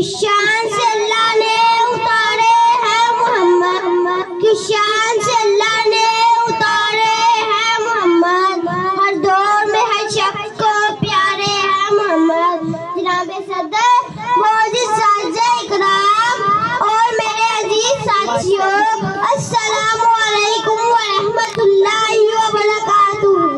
शान से अल्लाह ने उतारे हैं मोहम्मद, की शान से अल्लाह ने उतारे हैं मोहम्मद, हर दौर में हर शख्स को प्यारे हैं मोहम्मद। जनाब सदर मोअज़्ज़िज़ साज़े इकराम और मेरे अजीज साथियों, अस्सलामु अलैकुम व रहमतुल्लाहि व बरकातुहू।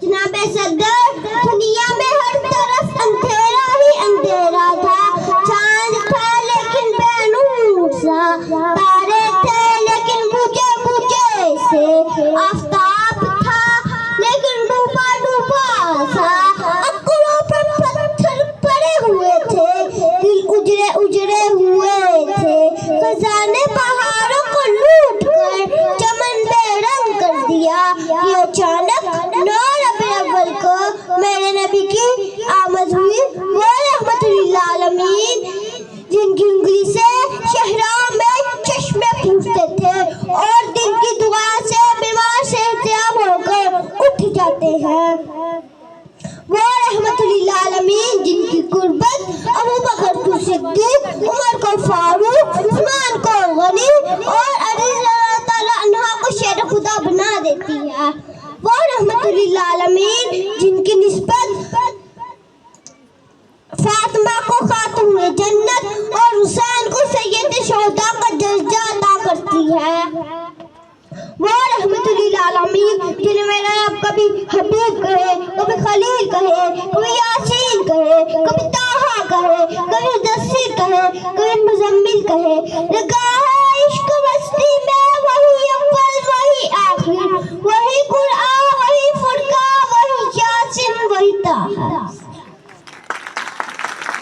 जनाब सदर, दुनिया में हर तरफ अंधेरा ही अंधेरा था। चांद था लेकिन बेनूर सा, तारे थे लेकिन बुझे बुझे से, आफताब था लेकिन डूबा डूबा सा, आंखों पर पत्थर पड़े हुए थे, दिल उजड़े उजड़े हुए थे। खजाने पहाड़ों को लूट कर चमन बेरंग कर दिया। ये अचानक को मेरे नबी की आमद हुई, वो रहमतुल्लिल आलमीन, जिनकी उंगली से शहरों में चश्मे फूटते थे और दिन की दुआ से बीमार सेहतियाब होकर उठ जाते हैं। वो रहमतुल्लिल आलमीन, जिनकी कुर्बत अबू बकर को सिद्दीक, उमर को फारूक, उस्मान को गनी और अली रज़ियल्लाहु ताला अन्हा को शेर खुदा बना देती है। वो रहमतुल्लिल आलमीन, जिनकी निस्बत फातिमा को खातून जन्नत और हुसैन को सैयद शोहदा का दर्जा अता करती है। वो रहमतुल्लिल आलमीन, जिन्हें मेरा रब कभी हबीब कहे, कभी खलील कहे, कभी यासीन कहे, कभी ताहा कहे, कभी मुदस्सिर कहे, कभी मुज़म्मिल कहे। लगा है इश्क मस्ती में वही अव्वल वही आखिर, वही कुरान वही फुरकान वही यासीन वही ताहा।